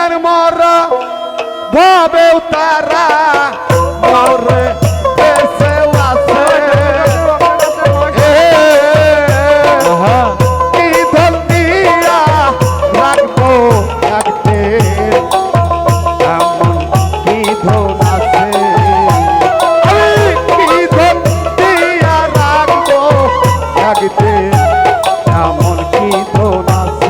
আর মরা ভবেও তারা মরে বেঁচেও আছে কি ধন দিয়া রাখবো রাখতে এমন কি ধন আছে কি ধন দিয়া রাখবো রাখতে এমন কি ধন আছে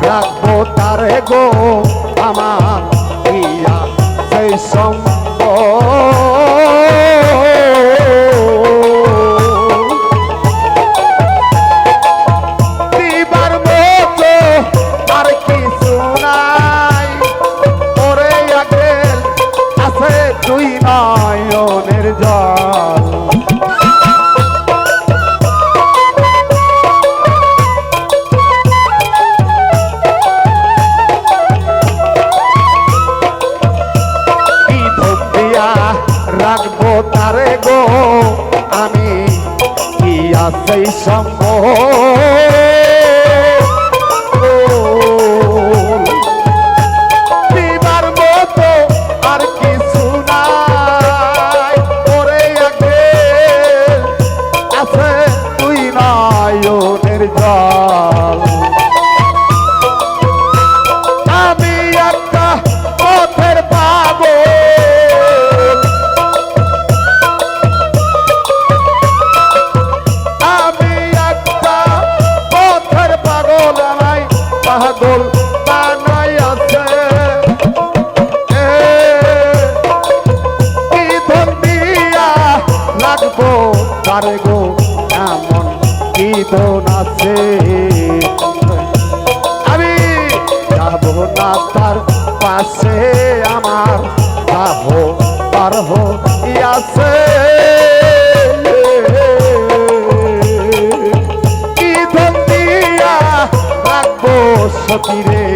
রাখবো তারে গো আমার ইয়া সেই দিবার মতো আর কিছু নাই ওরে আগেল আছে তুই নয়নের জল রাখবো তারে গো আমি কি আছে দিবার মতো আর কিছু নাই ওরে আগে আছে তুই নয়নের জল আমি একটা পথের পাবো পাগল বানাই আছে কি ধন দিয়া লাগবো তারে গো এমন কি ধন আছে আমি যাব না তার পাশে আমার যাবো পারহ আছে কি ধন দিয়া রাখবো সতীরে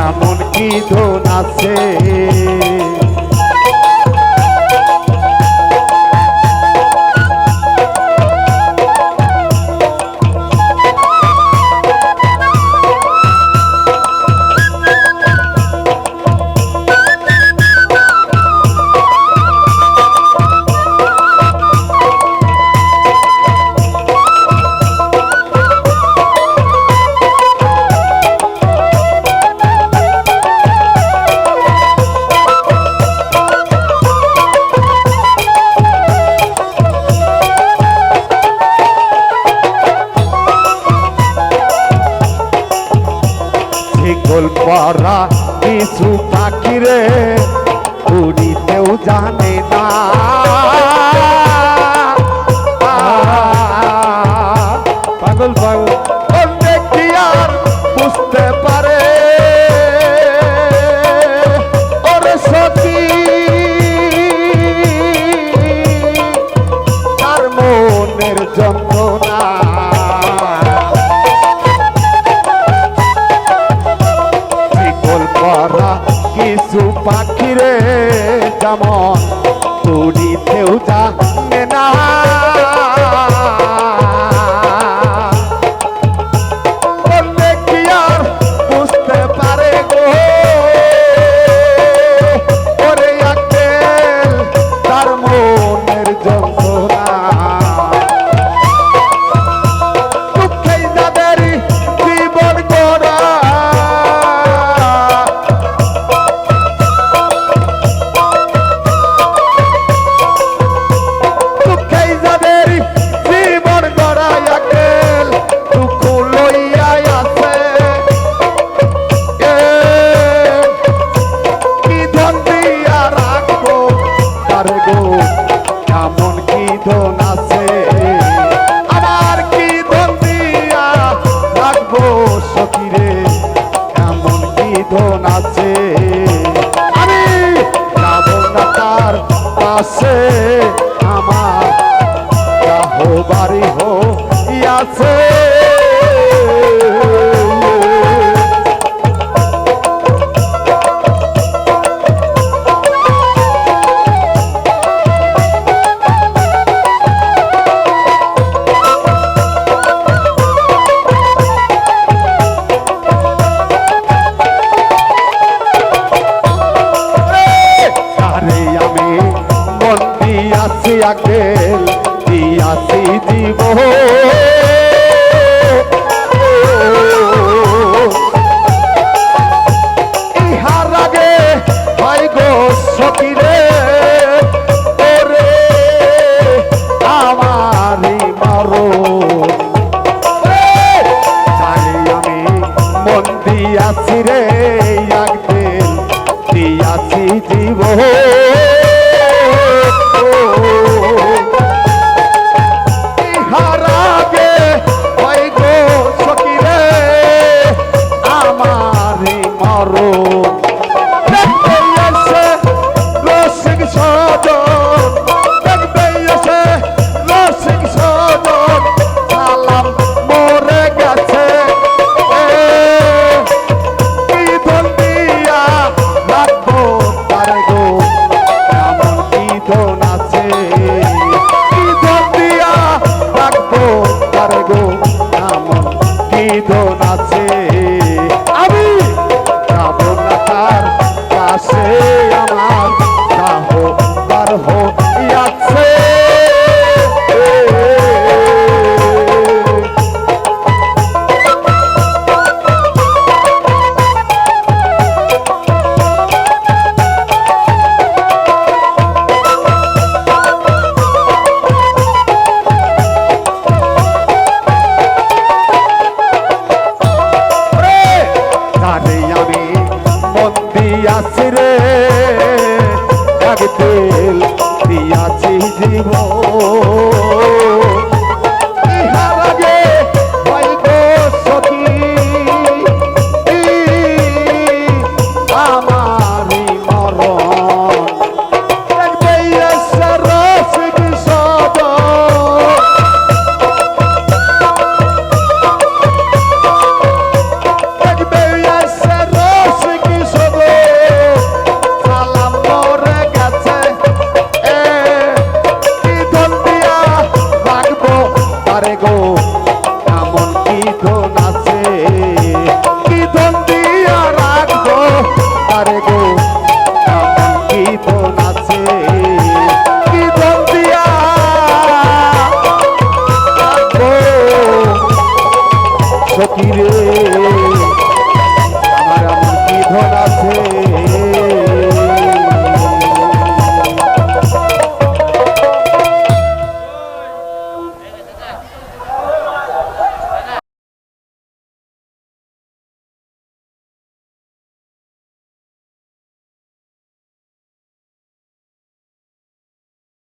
এমন কি ধন আছে পরা কিছু পাখিরে উড়িতেও জানে না পাগল পাগল দেখি আর বুঝতে পারে ওরে সখী তার মনের যন্ত্রণা কিছু পাখিরে যেমন উড়িতেও জানে না কি আর বুঝতে পারে গো ওরে আকেল তার মনের যন্ত্রণা দুঃখে যাদের জীবন গড়া আছে আমার বাড়ি হইয়াছে আকেল দিয়াছি দিব ইহার আগে হয় গো সকিরে ওরে আমারি মারো তাই আমি মন দিয়াছি রে আকেল দিয়াছি দিব আছে আমি যাব না তার কাছে